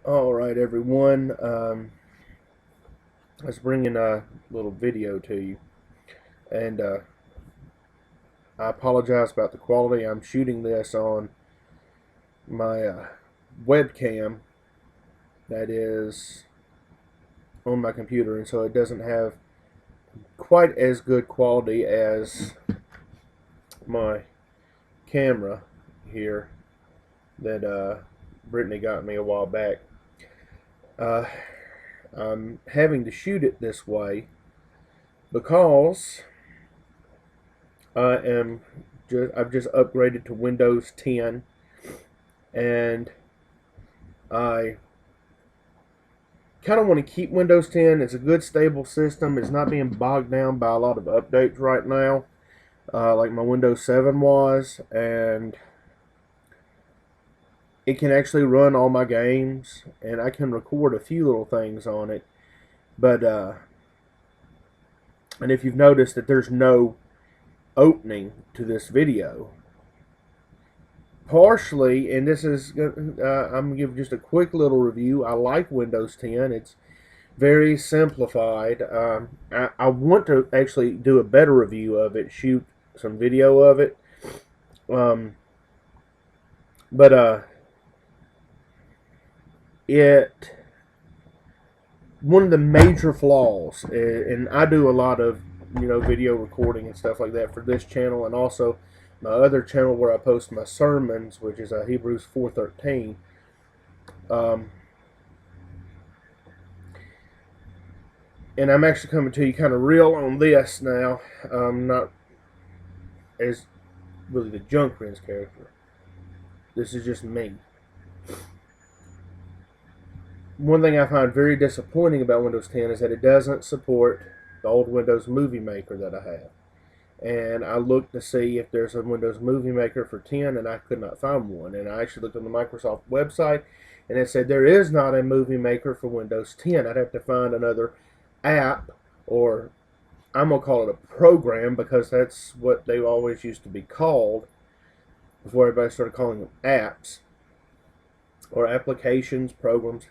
Alright everyone, I was bringing a little video to you, and I apologize about the quality. I'm shooting this on my webcam that is on my computer, and so it doesn't have quite as good quality as my camera here that Brittany got me a while back. Uh, I'm having to shoot it this way because I've just upgraded to Windows 10, and I kind of want to keep Windows 10. It's a good stable system. It's not being bogged down by a lot of updates right now, like my Windows 7 was, and it can actually run all my games, and I can record a few little things on it. But and if you've noticed that there's no opening to this video, partially, and this is I'm gonna give just a quick little review. I like Windows 10. It's very simplified. I want to actually do a better review of it, shoot some video of it, um, but it one of the major flaws, and I do a lot of video recording and stuff like that for this channel, and also my other channel where I post my sermons, which is Hebrews 4:13. Um, and I'm actually coming to you kind of real on this now. Not as really the Junk Prince character. This is just me. One thing I find very disappointing about Windows 10 is that it doesn't support the old Windows Movie Maker that I have. And I looked to see if there's a Windows Movie Maker for 10, and I could not find one. And I actually looked on the Microsoft website, and it said there is not a Movie Maker for Windows 10. I'd have to find another app, or I'm going to call it a program because that's what they always used to be called before everybody started calling them apps or applications, programs.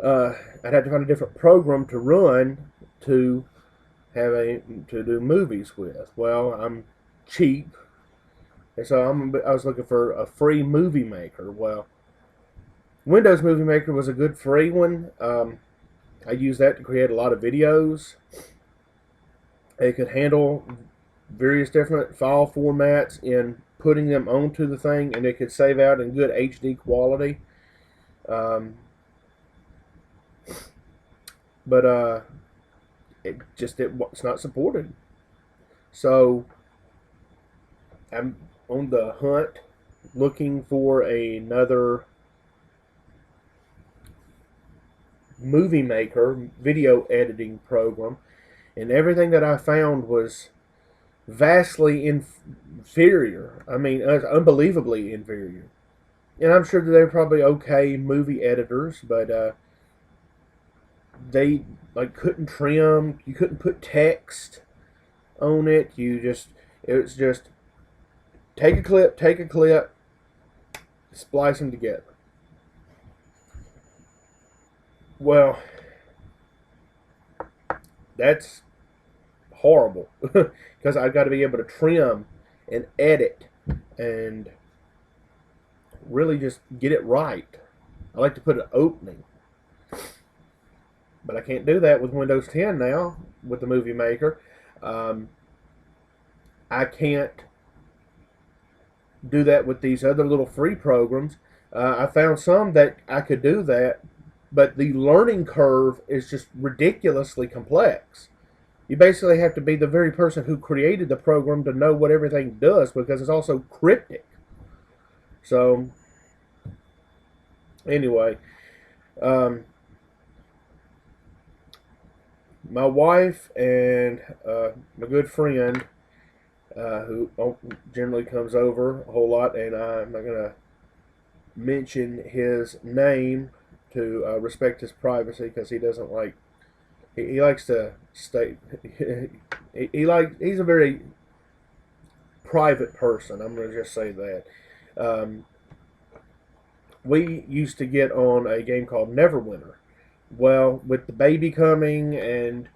I'd have to find a different program to run to to do movies with. Well, I'm cheap, and so I was looking for a free movie maker. Well, Windows Movie Maker was a good free one. I used that to create a lot of videos. It could handle various different file formats in putting them onto the thing, and it could save out in good HD quality. Um, but it's not supported. So I'm on the hunt looking for another movie maker video editing program, and everything that I found was vastly inferior. I mean, unbelievably inferior. And I'm sure that they're probably okay movie editors, but they like couldn't trim. You couldn't put text on it. It was just take a clip, splice them together. Well, that's horrible because I've got to be able to trim and edit and really just get it right. I like to put an opening, but I can't do that with Windows 10 now with the Movie Maker. Um, I can't do that with these other little free programs. I found some that I could do that, but the learning curve is just ridiculously complex. You basically have to be the very person who created the program to know what everything does because it's also cryptic. So, anyway, um, my wife and my good friend, who generally comes over a whole lot, and I'm not going to mention his name to respect his privacy because he doesn't like. He likes to stay. He's a very private person. I'm going to just say that. Um, we used to get on a game called Neverwinter. Well, with the baby coming and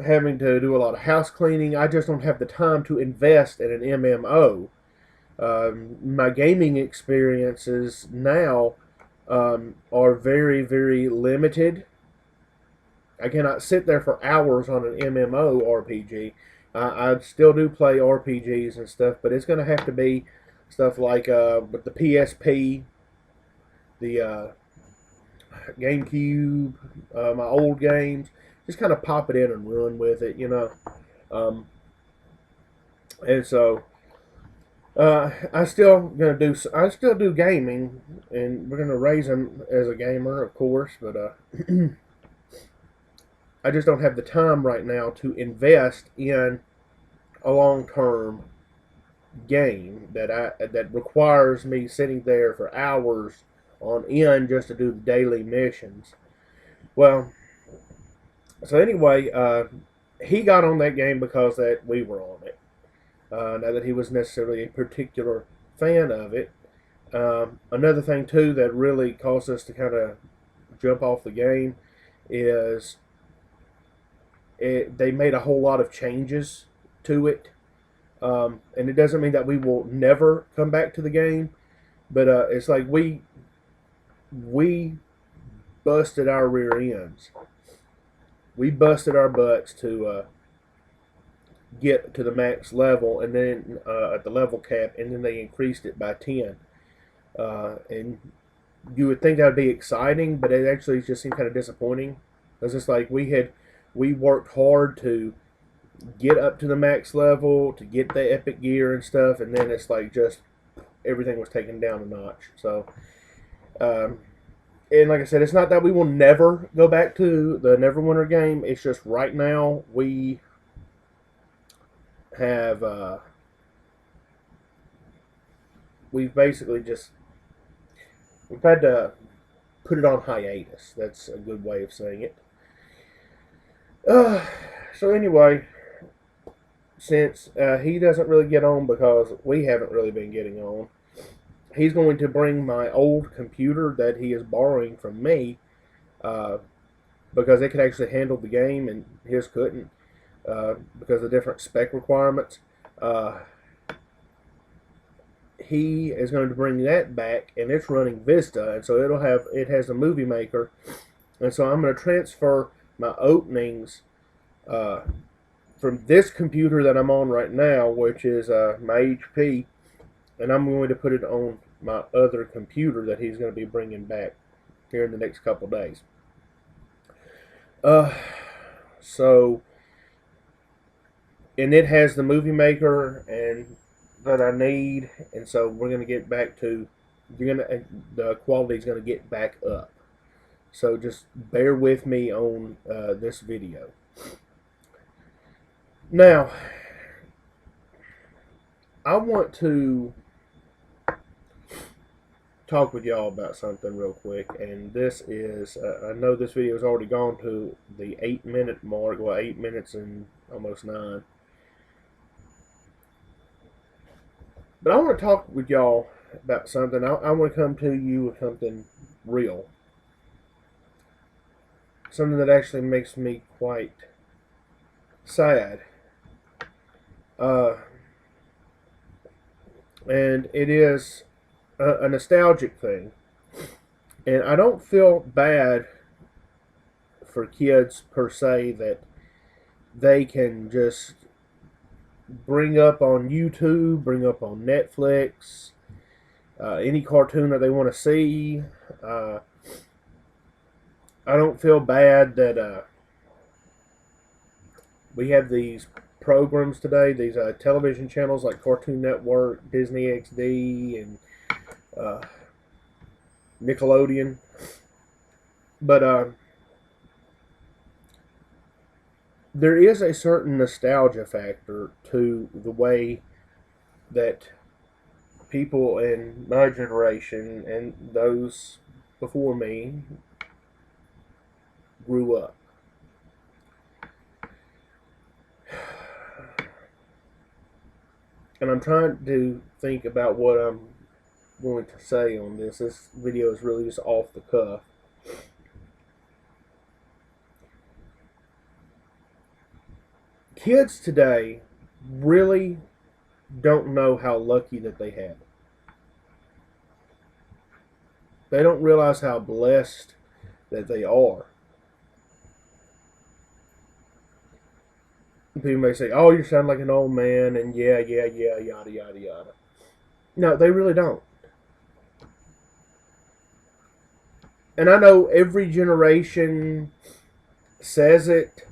having to do a lot of house cleaning, I just don't have the time to invest in an MMO. My gaming experiences now are very, very limited. I cannot sit there for hours on an MMO RPG. I still do play RPGs and stuff, but it's going to have to be stuff like with the PSP, the GameCube, my old games. Just kind of pop it in and run with it, you know. Um, and so I still do gaming, and we're gonna raise him as a gamer, of course. But I just don't have the time right now to invest in a long term game that requires me sitting there for hours on end just to do the daily missions. Well, so anyway, he got on that game because that we were on it. Not that he was necessarily a particular fan of it. Another thing too that really caused us to kind of jump off the game is they made a whole lot of changes to it, and it doesn't mean that we will never come back to the game, but it's like we busted our rear ends. We busted our butts to get to the max level, and then at the level cap, and then they increased it by 10. And you would think that would be exciting, but it actually just seemed kind of disappointing. Because it's like we worked hard to get up to the max level, to get the epic gear and stuff, and then it's like just everything was taken down a notch. So, and like I said, it's not that we will never go back to the Neverwinter game. It's just right now we have we've basically just we've had to put it on hiatus. That's a good way of saying it. Uh, so anyway, since he doesn't really get on because we haven't really been getting on, he's going to bring my old computer that he is borrowing from me uh, because it could actually handle the game and his couldn't because of different spec requirements. Uh, he is going to bring that back, and it's running Vista, and so it has a movie maker, and so I'm going to transfer my openings uh, from this computer that I'm on right now, which is my HP, and I'm going to put it on my other computer that he's going to be bringing back here in the next couple days. Uh, so, and it has the movie maker and that I need, and so we're going to get back to the quality is going to get back up. So just bear with me on this video. Now, I want to talk with y'all about something real quick, and this is I know this video has already gone to the 8-minute mark, well, 8 minutes and almost 9. But I want to talk with y'all about something. I want to come to you with something real. Something that actually makes me quite sad. And it is a nostalgic thing. And I don't feel bad for kids per se that they can just bring up on YouTube, bring up on Netflix, any cartoon that they want to see. I don't feel bad that we have these programs today, these television channels like Cartoon Network, Disney XD, and Nickelodeon. But there is a certain nostalgia factor to the way that people in my generation and those before me grew up. And I'm trying to think about what I'm going to say on this. This video is really just off the cuff. Kids today really don't know how lucky that they have. They don't realize how blessed that they are. People may say, "Oh, you sound like an old man," and yeah, yada yada yada. No, they really don't. And I know every generation says it,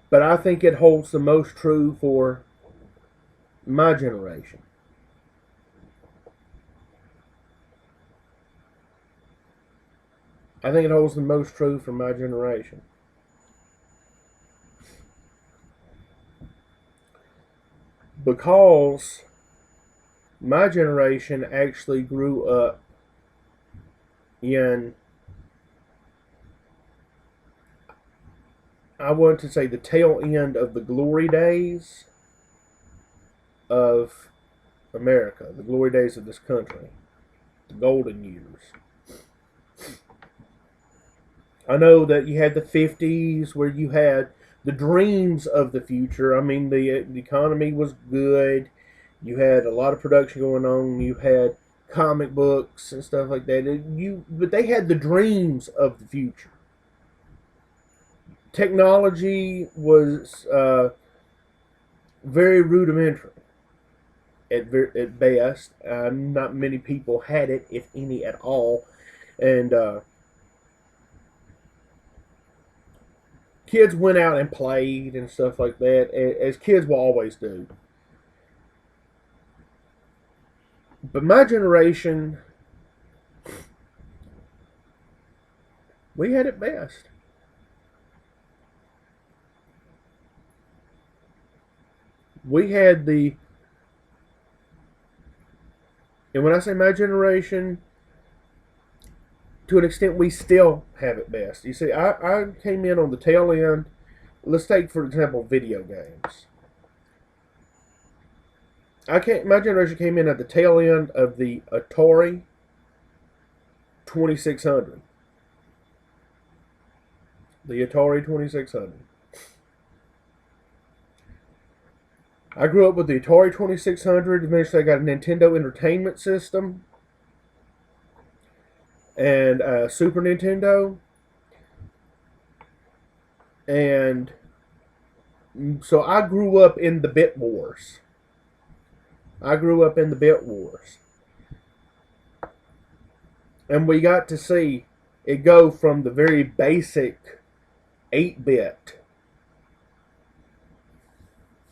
but I think it holds the most true for my generation. I think it holds the most true for my generation. Because my generation actually grew up in, I want to say, the tail end of the glory days of America, the glory days of this country, the golden years. I know that you had the 50s where you had the dreams of the future. I mean, the economy was good. You had a lot of production going on. You had comic books and stuff like that. But they had the dreams of the future. Technology was very rudimentary at best. Not many people had it, if any at all. And kids went out and played and stuff like that, as kids will always do. But my generation, we had it best. We had the, and when I say my generation, to an extent, we still have it best. You see, I came in on the tail end. Let's take, for example, video games. My generation came in at the tail end of the Atari 2600. The Atari 2600. I grew up with the Atari 2600. Eventually, I got a Nintendo Entertainment System and Super Nintendo. And so I grew up in the Bit Wars. And we got to see it go from the very basic 8-bit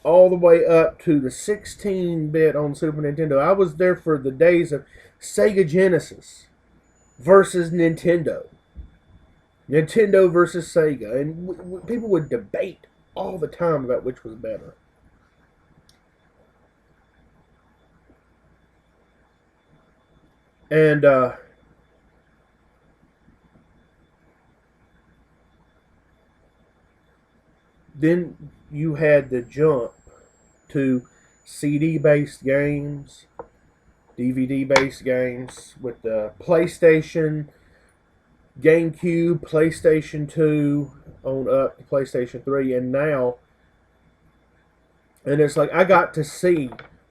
all the way up to the 16-bit on Super Nintendo. I was there for the days of Sega Genesis versus Nintendo. Nintendo versus Sega. And people would debate all the time about which was better. And then you had the jump to CD-based games, DVD-based games with the PlayStation, GameCube, PlayStation 2, on up to PlayStation 3, and now, and it's like I got to see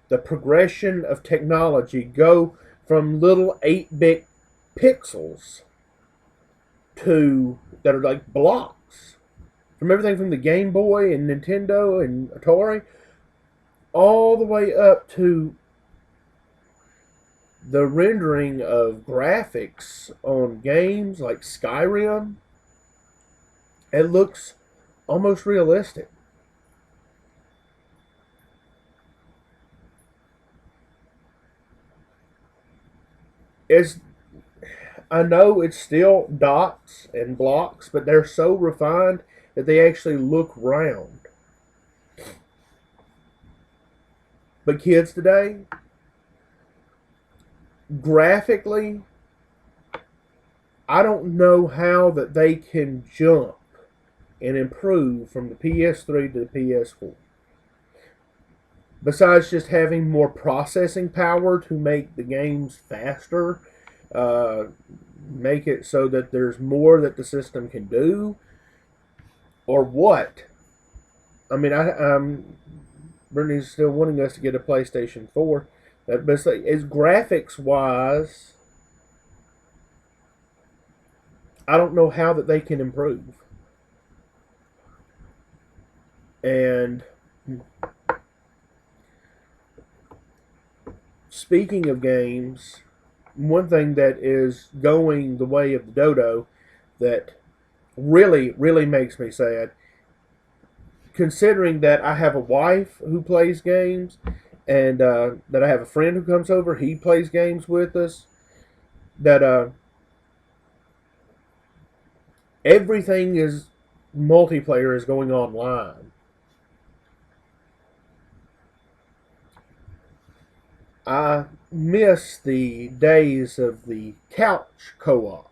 the progression of technology go from little 8-bit pixels to that are like blocks. From everything from the Game Boy and Nintendo and Atari, all the way up to the rendering of graphics on games like Skyrim. It looks almost realistic. I know it's still dots and blocks, but they're so refined that they actually look round. But kids today, graphically, I don't know how that they can jump and improve from the PS3 to the PS4. besides just having more processing power to make the games faster, uh, make it so that there's more that the system can do, or what? I mean, Brittany's still wanting us to get a PlayStation 4. But as graphics wise, I don't know how that they can improve. And speaking of games, one thing that is going the way of the dodo that really, really makes me sad, considering that I have a wife who plays games and that I have a friend who comes over, he plays games with us, that everything is multiplayer is going online. I miss the days of the couch co-op.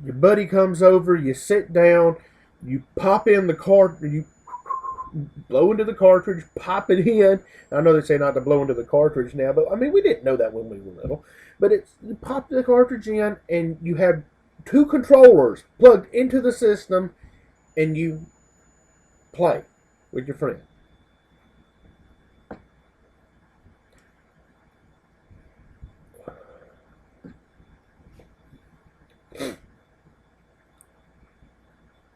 Your buddy comes over, you sit down, you pop in the cartridge, you blow into the cartridge, pop it in. I know they say not to blow into the cartridge now, but I mean, we didn't know that when we were little. But it's, you pop the cartridge in, and you have two controllers plugged into the system, and you play with your friend.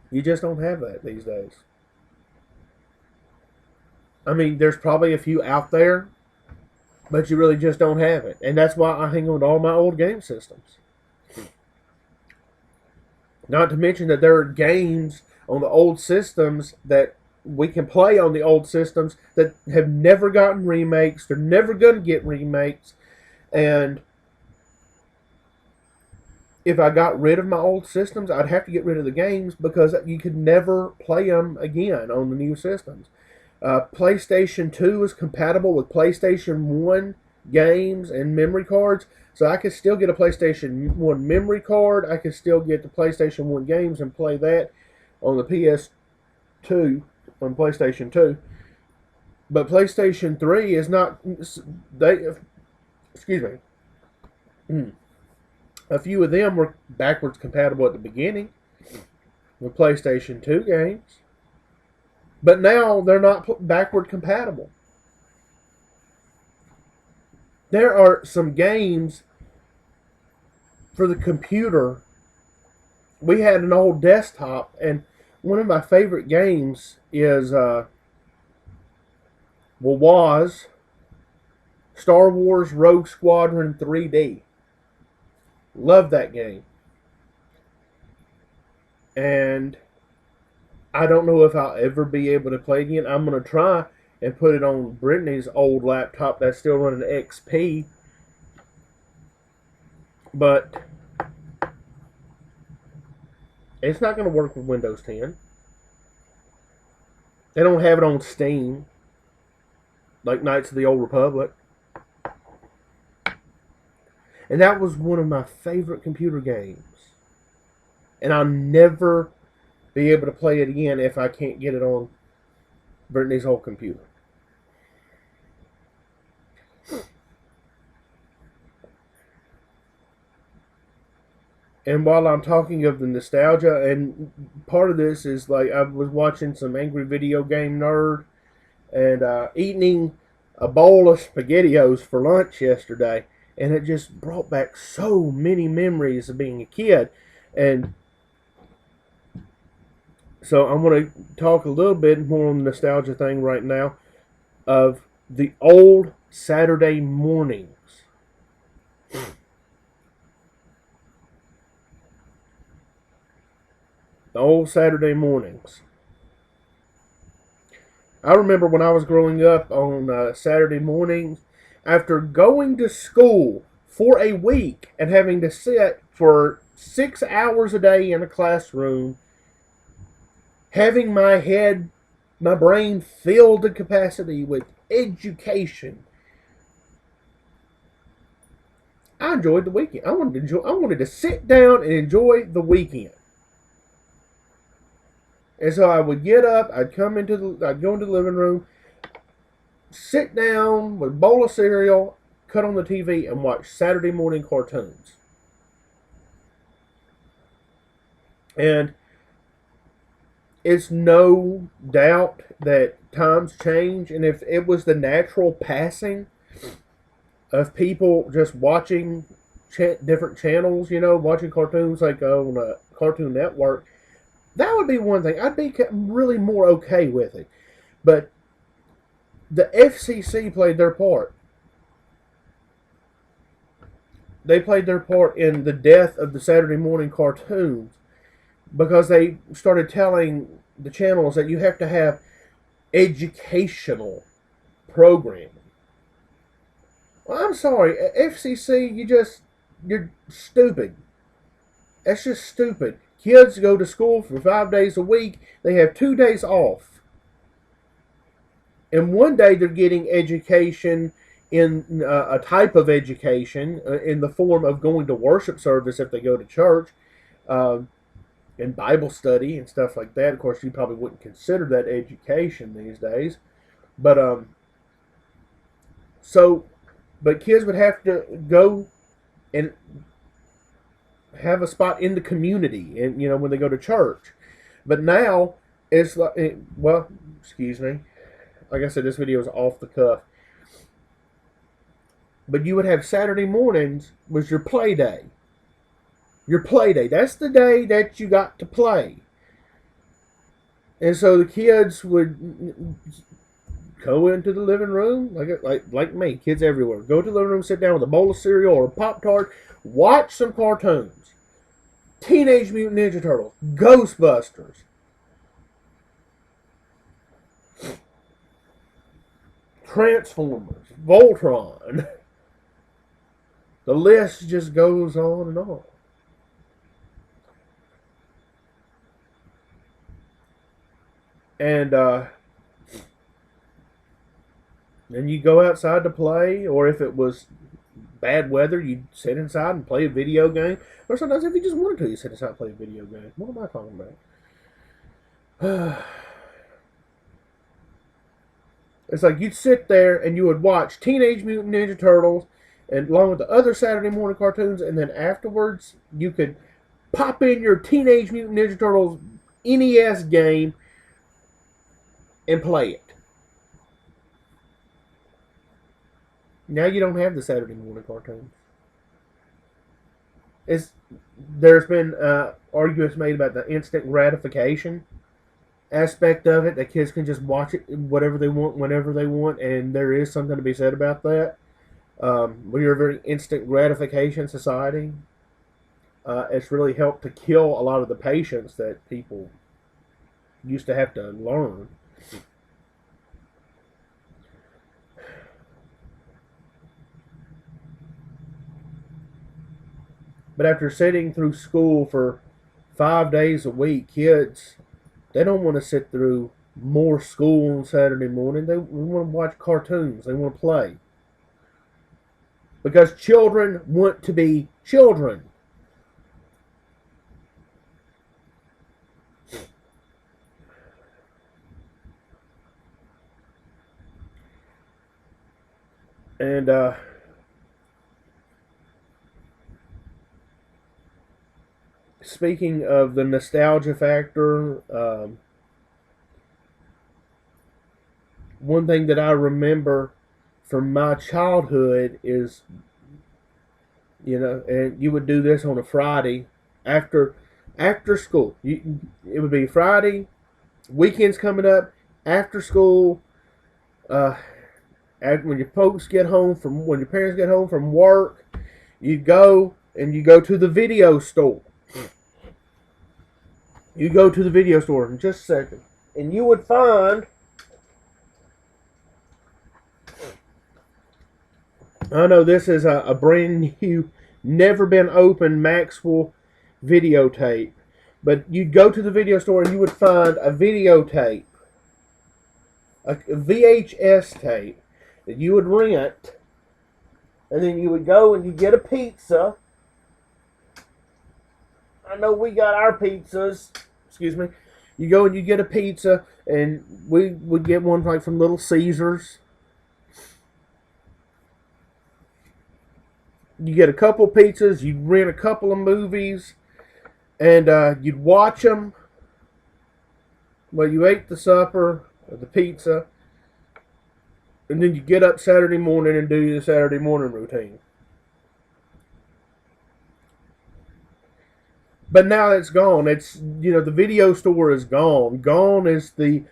You just don't have that these days. I mean, there's probably a few out there, but you really just don't have it. And that's why I hang on to all my old game systems. Not to mention that there are games on the old systems that we can play on the old systems that have never gotten remakes. They're never going to get remakes. And if I got rid of my old systems, I'd have to get rid of the games because you could never play them again on the new systems. PlayStation 2 is compatible with PlayStation 1 games and memory cards, so I could still get a PlayStation 1 memory card. I could still get the PlayStation 1 games and play that on the PS2, on PlayStation 2. But PlayStation 3 is not. Excuse me. A few of them were backwards compatible at the beginning with PlayStation 2 games. But now they're not backward compatible. There are some games for the computer. We had an old desktop, and one of my favorite games is, was Star Wars Rogue Squadron 3D. Love that game. And I don't know if I'll ever be able to play again. I'm going to try and put it on Brittany's old laptop that's still running XP. But it's not going to work with Windows 10. They don't have it on Steam like Knights of the Old Republic. And that was one of my favorite computer games. And I'll never be able to play it again if I can't get it on Brittany's old computer. And while I'm talking of the nostalgia, and part of this is like I was watching some Angry Video Game Nerd and eating a bowl of SpaghettiOs for lunch yesterday, and it just brought back so many memories of being a kid. And so I'm going to talk a little bit more on the nostalgia thing right now of the old Saturday mornings. The old Saturday mornings. I remember when I was growing up on Saturday mornings, after going to school for a week and having to sit for 6 hours a day in a classroom, having my brain filled to capacity with education, I enjoyed the weekend. I wanted to sit down and enjoy the weekend. And so I would get up, I'd go into the living room, sit down with a bowl of cereal, cut on the TV, and watch Saturday morning cartoons. And it's no doubt that times change, and if it was the natural passing of people just watching different channels, watching cartoons like on a Cartoon Network, that would be one thing. I'd be really more okay with it. But the FCC played their part. They played their part in the death of the Saturday morning cartoons because they started telling the channels that you have to have educational programming. Well, I'm sorry, FCC, you're stupid. That's just stupid. Kids go to school for 5 days a week. They have 2 days off. And one day they're getting education in a type of education in the form of going to worship service if they go to church, and Bible study and stuff like that. Of course, you probably wouldn't consider that education these days. But but kids would have to go and have a spot in the community, and when they go to church. But now it's like, well, excuse me, like I said, this video is off the cuff. But you would have Saturday mornings was your play day. Your play day. That's the day that you got to play. And so the kids would go into the living room, like me, kids everywhere. Go to the living room, sit down with a bowl of cereal or a Pop-Tart, watch some cartoons. Teenage Mutant Ninja Turtles, Ghostbusters, Transformers, Voltron. The list just goes on and on. And then you go outside to play, or if it was bad weather, you'd sit inside and play a video game. Or sometimes if you just wanted to, you sit inside and play a video game. What am I talking about? It's like you'd sit there and you would watch Teenage Mutant Ninja Turtles and along with the other Saturday morning cartoons, and then afterwards you could pop in your Teenage Mutant Ninja Turtles NES game and play it. Now you don't have the Saturday morning cartoons. There's been arguments made about the instant gratification aspect of it, that kids can just watch it whatever they want, whenever they want, and there is something to be said about that. We are a very instant gratification society. It's really helped to kill a lot of the patience that people used to have to learn. But after sitting through school for 5 days a week, kids, they don't want to sit through more school on Saturday morning. They want to watch cartoons. They want to play. Because children want to be children. And speaking of the nostalgia factor, one thing that I remember from my childhood is, and you would do this on a Friday after school. It would be Friday, weekends coming up, after school, when your parents get home from work, you go to the video store. You go to the video store in just a second, and you would find, I know this is a brand new, never been opened Maxell videotape, but you'd go to the video store and you would find a videotape, a VHS tape that you would rent, and then you would go and you get a pizza. I know we got our pizzas. Excuse me. You go and you get a pizza, and we would get one like from Little Caesars. You get a couple pizzas, you'd rent a couple of movies, and you'd watch them while you ate the supper or the pizza, and then you get up Saturday morning and do your Saturday morning routine. But now it's gone. It's, the video store is gone. Gone is the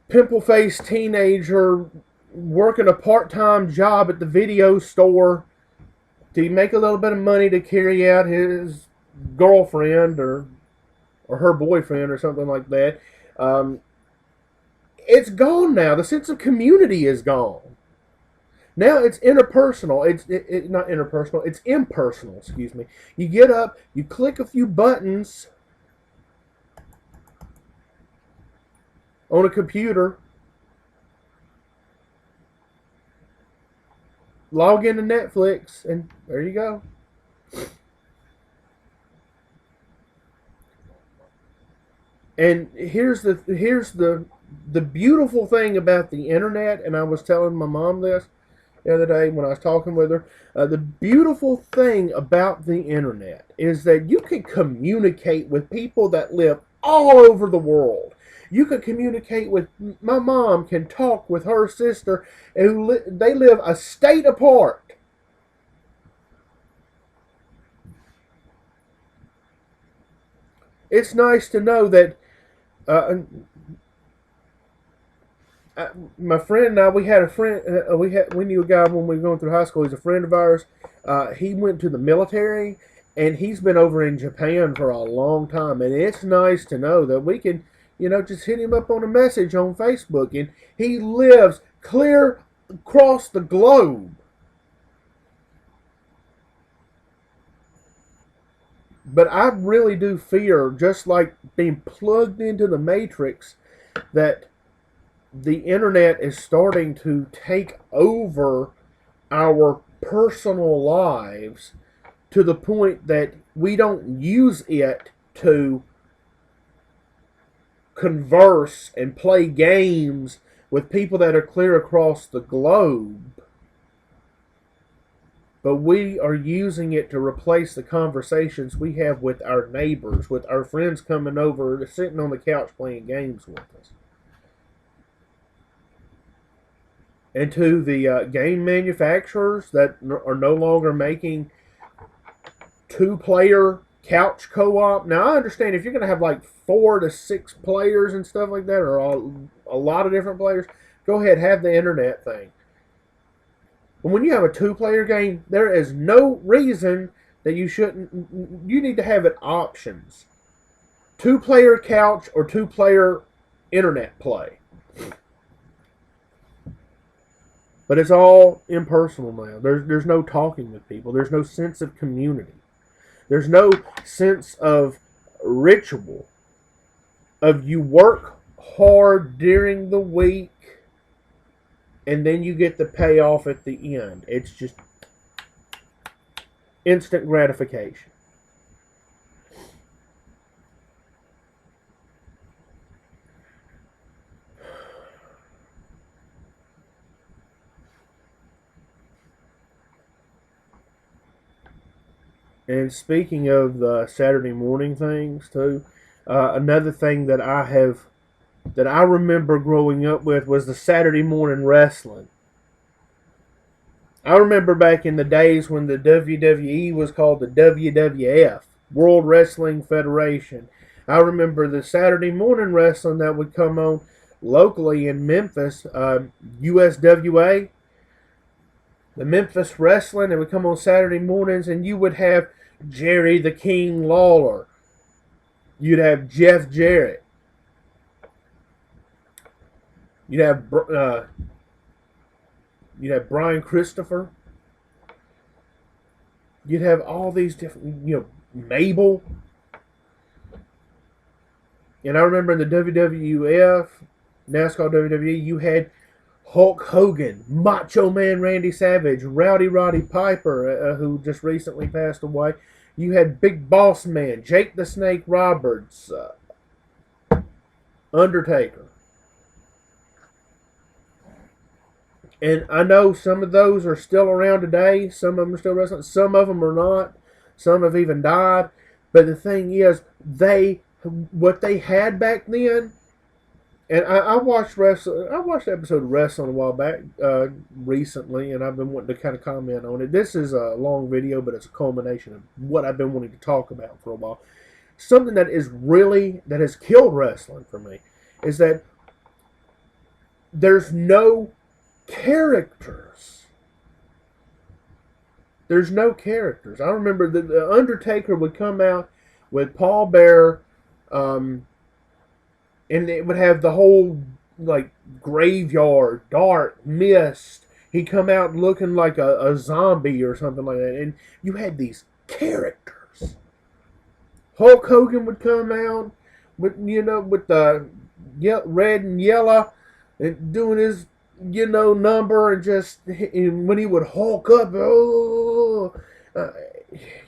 pimple-faced teenager working a part-time job at the video store to make a little bit of money to carry out his girlfriend or her boyfriend or something like that. It's gone now. The sense of community is gone. Now it's interpersonal. It's not interpersonal. It's impersonal. Excuse me. You get up, you click a few buttons on a computer, log into Netflix, and there you go. And here's the beautiful thing about the internet, and I was telling my mom this the other day when I was talking with her. The beautiful thing about the internet is that you can communicate with people that live all over the world. You can communicate with, my mom can talk with her sister, and they live a state apart. It's nice to know that my friend and I, we had a friend. We knew a guy when we were going through high school. He's a friend of ours. He went to the military, and he's been over in Japan for a long time. And it's nice to know that we can, just hit him up on a message on Facebook, and he lives clear across the globe. But I really do fear, just like being plugged into the Matrix, that the internet is starting to take over our personal lives to the point that we don't use it to converse and play games with people that are clear across the globe, but we are using it to replace the conversations we have with our neighbors, with our friends coming over, sitting on the couch playing games with us. And to the game manufacturers that are no longer making two-player couch co-op. Now, I understand if you're going to have like 4 to 6 players and stuff like that, or a lot of different players, go ahead, have the internet thing. But when you have a 2-player game, there is no reason that you shouldn't. You need to have it options. 2-player couch or 2-player internet play. But it's all impersonal now. There's no talking with people. There's no sense of community. There's no sense of ritual. Of you work hard during the week, and then you get the payoff at the end. It's just instant gratification. And speaking of the Saturday morning things too, another thing that I remember growing up with was the Saturday morning wrestling. I remember back in the days when the WWE was called the WWF, World Wrestling Federation. I remember the Saturday morning wrestling that would come on locally in Memphis, USWA, the Memphis Wrestling. It would come on Saturday mornings, and you would have Jerry the King Lawler. You'd have Jeff Jarrett. You'd have Brian Christopher. You'd have all these different, Mabel. And I remember in the WWF, now it's called WWE, you had Hulk Hogan, Macho Man Randy Savage, Rowdy Roddy Piper, who just recently passed away. You had Big Boss Man, Jake the Snake Roberts, Undertaker. And I know some of those are still around today. Some of them are still wrestling. Some of them are not. Some have even died. But the thing is, what they had back then. And I watched wrestling. I watched an episode of wrestling a while back recently, and I've been wanting to kind of comment on it. This is a long video, but it's a culmination of what I've been wanting to talk about for a while. Something that has killed wrestling for me is that there's no characters. There's no characters. I remember the Undertaker would come out with Paul Bearer, and it would have the whole like graveyard, dark mist. He'd come out looking like a zombie or something like that, and you had these characters. Hulk Hogan would come out with the red and yellow, and doing his number, and when he would Hulk up,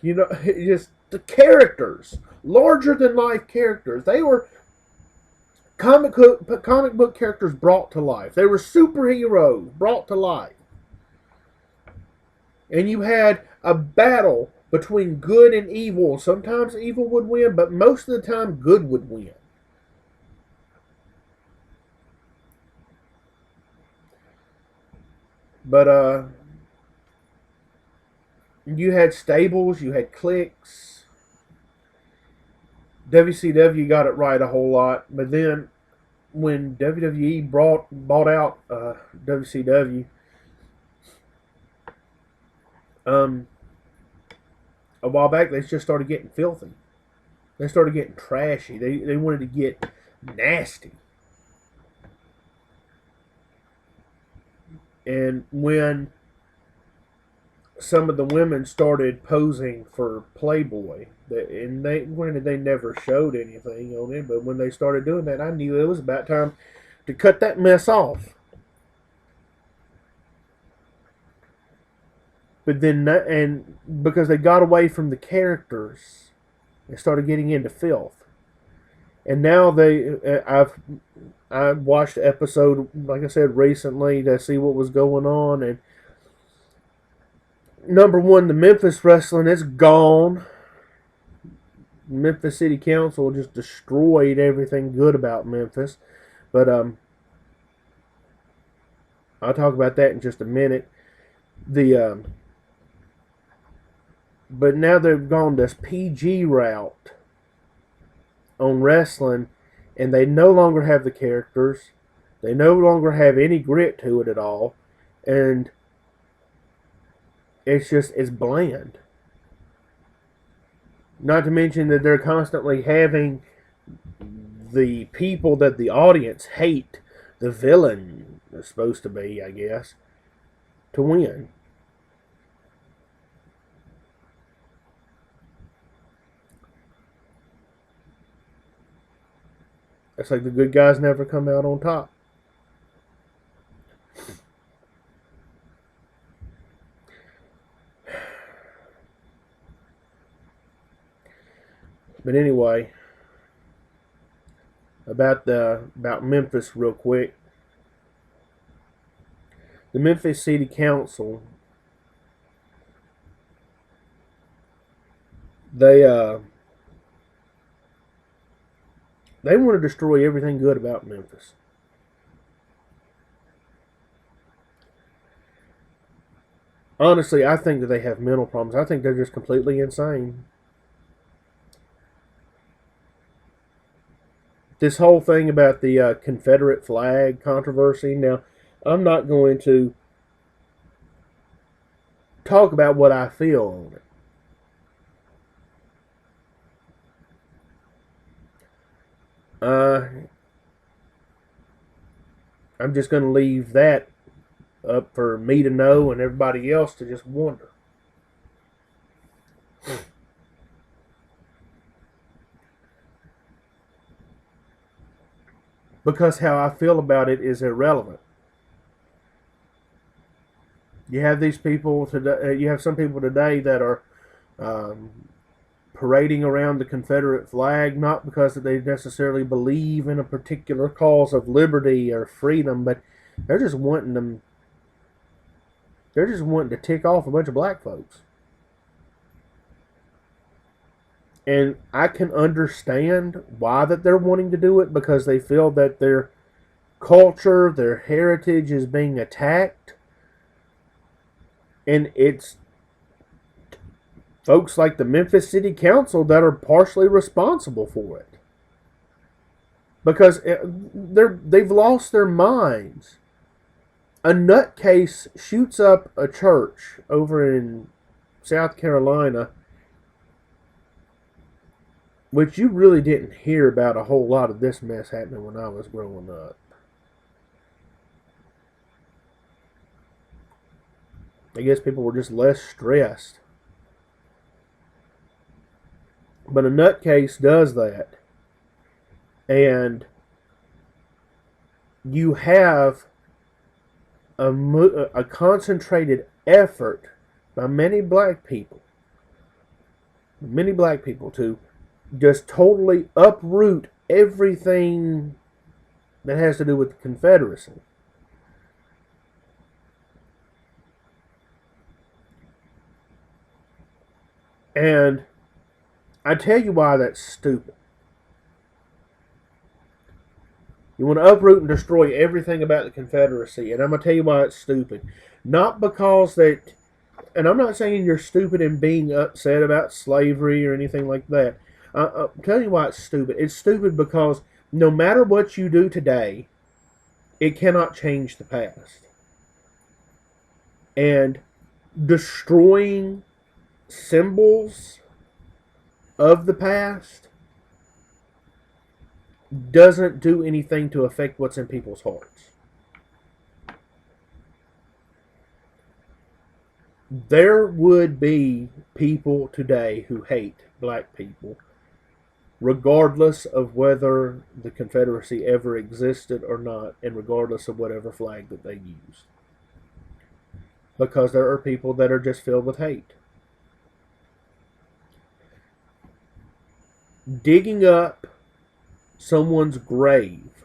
just the characters, larger than life characters. They were comic book characters brought to life. They were superheroes brought to life. And you had a battle between good and evil. Sometimes evil would win, but most of the time good would win. But you had stables, you had cliques. WCW got it right a whole lot, but then when WWE bought out WCW, a while back they just started getting filthy. They started getting trashy. They wanted to get nasty. And when some of the women started posing for Playboy, and they never showed anything on it, but when they started doing that, I knew it was about time to cut that mess off. But then, and because they got away from the characters, they started getting into filth. And now I watched the episode, like I said, recently to see what was going on. And number one, the Memphis wrestling is gone. Memphis City Council just destroyed everything good about Memphis. But I'll talk about that in just a minute. But now they've gone this PG route on wrestling, and they no longer have the characters. They no longer have any grit to it at all, and it's bland. Not to mention that they're constantly having the people that the audience hate, the villain is supposed to be, I guess, to win. It's like the good guys never come out on top. But anyway, about Memphis real quick. The Memphis City Council, they want to destroy everything good about Memphis. Honestly, I think that they have mental problems. I think they're just completely insane. This whole thing about the Confederate flag controversy. Now, I'm not going to talk about what I feel on it. I'm just going to leave that up for me to know and everybody else to just wonder. Because how I feel about it is irrelevant. You have these people today. You have some people today that are parading around the Confederate flag, not because they necessarily believe in a particular cause of liberty or freedom, but they're just wanting them They're just wanting to tick off a bunch of black folks. And I can understand why that they're wanting to do it, because they feel that their culture, their heritage is being attacked. And it's folks like the Memphis City Council that are partially responsible for it. Because they've lost their minds. A nutcase shoots up a church over in South Carolina, which you really didn't hear about a whole lot of this mess happening when I was growing up. I guess people were just less stressed. But a nutcase does that. And you have a concentrated effort by many black people to just totally uproot everything that has to do with the Confederacy. And I tell you why that's stupid. You want to uproot and destroy everything about the Confederacy, and I'm going to tell you why it's stupid. Not because that, and I'm not saying you're stupid in being upset about slavery or anything like that. I'm telling you why it's stupid. It's stupid because no matter what you do today, it cannot change the past. And destroying symbols of the past doesn't do anything to affect what's in people's hearts. There would be people today who hate black people, regardless of whether the Confederacy ever existed or not, and regardless of whatever flag that they used. Because there are people that are just filled with hate. Digging up someone's grave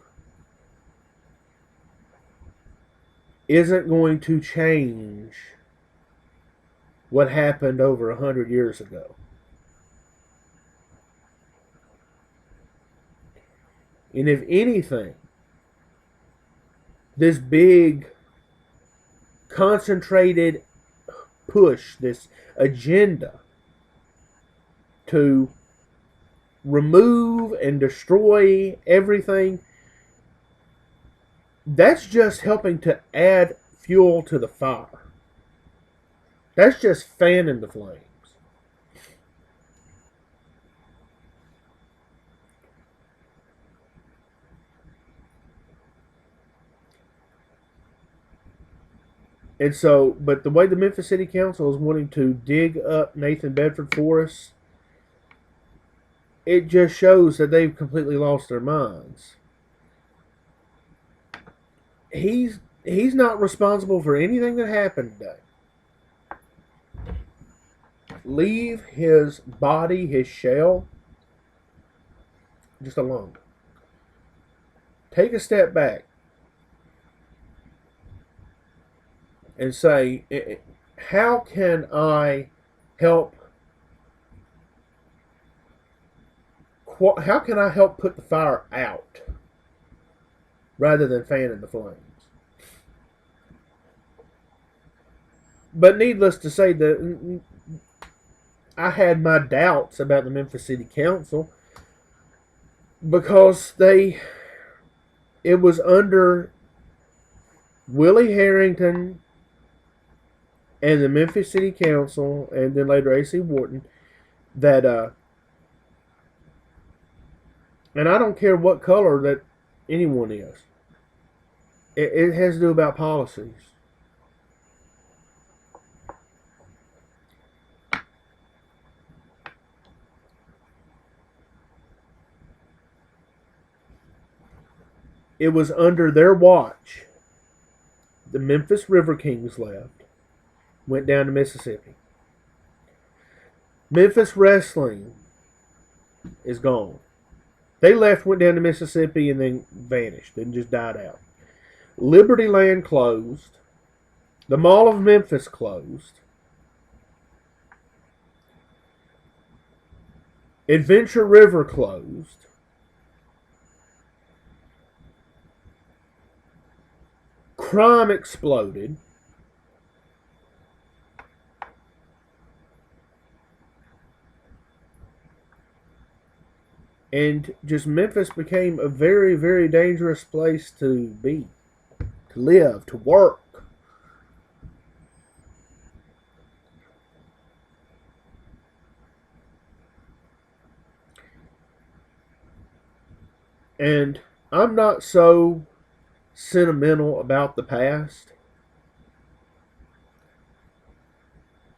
isn't going to change what happened over 100 years ago. And if anything, this big concentrated push, this agenda to remove and destroy everything, that's just helping to add fuel to the fire. That's just fanning the flames. And so, but the way the Memphis City Council is wanting to dig up Nathan Bedford Forrest, it just shows that they've completely lost their minds. He's not responsible for anything that happened today. Leave his body, his shell, just alone. Take a step back and say, how can I help? How can I help put the fire out rather than fanning the flames? But needless to say, that I had my doubts about the Memphis City Council because it was under Willie Harrington and the Memphis City Council, and then later A.C. Wharton, that and I don't care what color that anyone is. It has to do about policies. It was under their watch the Memphis River Kings left, went down to Mississippi. Memphis Wrestling is gone. They left, went down to Mississippi, and then vanished, then just died out. Liberty Land closed. The Mall of Memphis closed. Adventure River closed. Crime exploded. And just Memphis became a very, very dangerous place to be, to live, to work. And I'm not so sentimental about the past,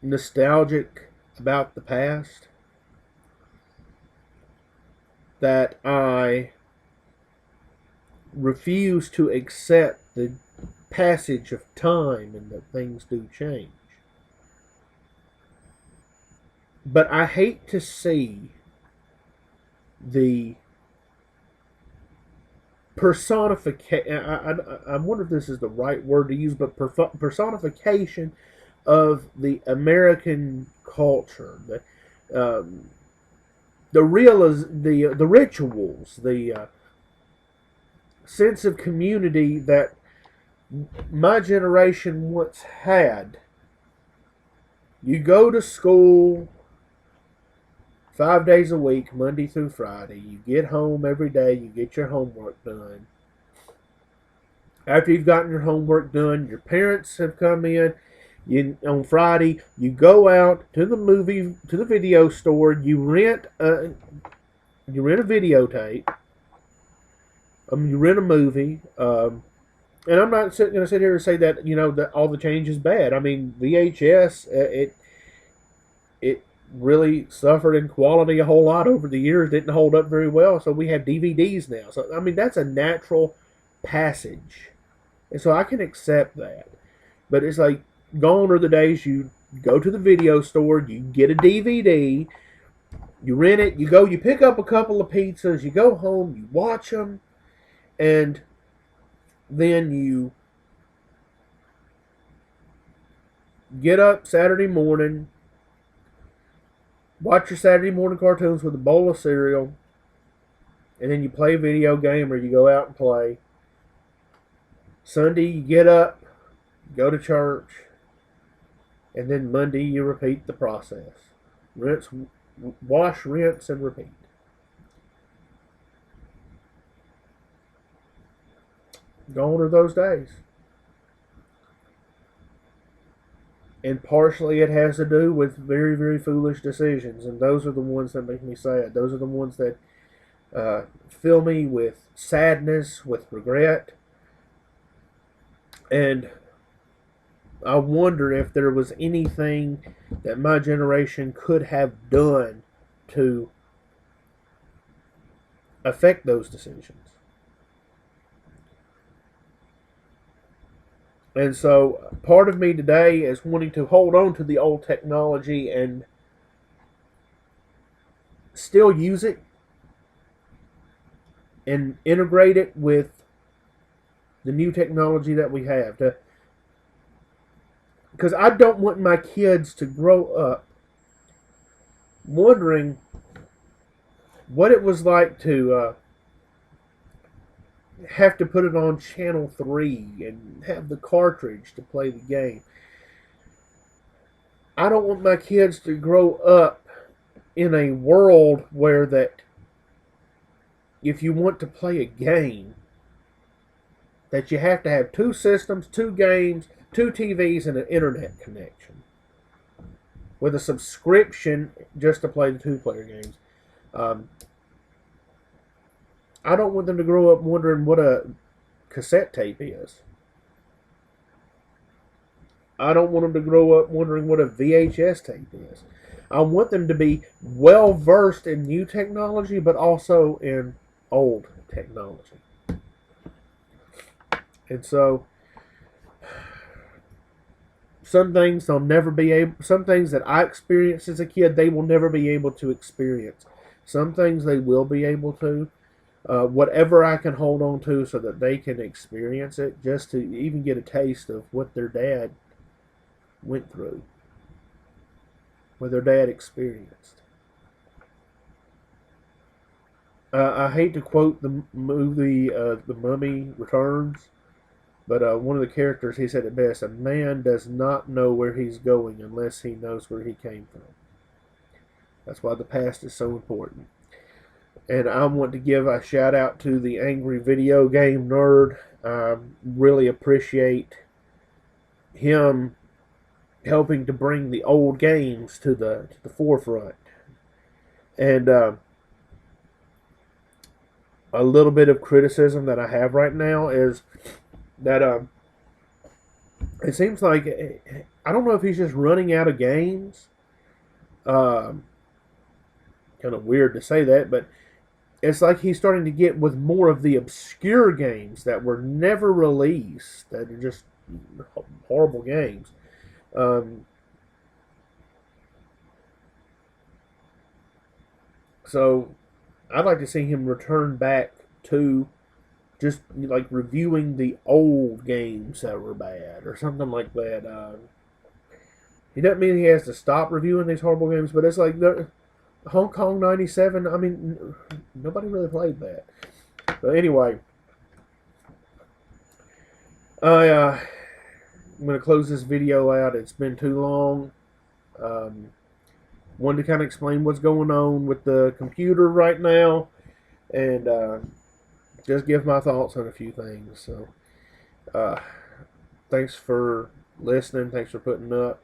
nostalgic about the past, that I refuse to accept the passage of time and that things do change. But I hate to see the personification. I wonder if this is the right word to use, but personification of the American culture, the real the rituals, the sense of community that my generation once had. You go to school 5 days a week, Monday through Friday. You get home every day. You get your homework done. After you've gotten your homework done, your parents have come in. On Friday, you go out to the video store. You rent a videotape. You rent a movie. And I'm not going to sit here and say that that all the change is bad. I mean, VHS it really suffered in quality a whole lot over the years. Didn't hold up very well, so we have DVDs now. So I mean, that's a natural passage, and so I can accept that. But it's like, gone are the days you go to the video store, you get a DVD, you rent it, you pick up a couple of pizzas, you go home, you watch them, and then you get up Saturday morning, watch your Saturday morning cartoons with a bowl of cereal, and then you play a video game or you go out and play. Sunday you get up, go to church, and then Monday you repeat the process. Wash, rinse, and repeat. Gone are those days. And partially it has to do with very, very foolish decisions. And those are the ones that make me sad. Those are the ones that fill me with sadness, with regret. And I wonder if there was anything that my generation could have done to affect those decisions. And so part of me today is wanting to hold on to the old technology and still use it and integrate it with the new technology that we have. Because I don't want my kids to grow up wondering what it was like to have to put it on channel 3 and have the cartridge to play the game. I don't want my kids to grow up in a world where that if you want to play a game, that you have to have 2 systems, 2 games, 2 TVs, and an internet connection with a subscription just to play the 2-player games. I don't want them to grow up wondering what a cassette tape is. I don't want them to grow up wondering what a VHS tape is. I want them to be well versed in new technology, but also in old technology. And so, some things they'll never be able. Some things that I experienced as a kid, they will never be able to experience. Some things they will be able to. Whatever I can hold on to so that they can experience it, just to even get a taste of what their dad went through, what their dad experienced. I hate to quote the movie The Mummy Returns, but one of the characters, he said it best: a man does not know where he's going unless he knows where he came from. That's why the past is so important. And I want to give a shout out to the Angry Video Game Nerd. I really appreciate him helping to bring the old games to the forefront. And a little bit of criticism that I have right now is that it seems like, I don't know if he's just running out of games. Kind of weird to say that, but it's like he's starting to get with more of the obscure games that were never released, that are just horrible games. So I'd like to see him return back to just like reviewing the old games that were bad or something like that. He doesn't mean he has to stop reviewing these horrible games, but it's like Hong Kong 97. I mean, nobody really played that. But anyway, I'm going to close this video out. It's been too long. Wanted to kind of explain what's going on with the computer right now, and just give my thoughts on a few things. So, thanks for listening. Thanks for putting up,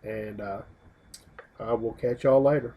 and I will catch y'all later.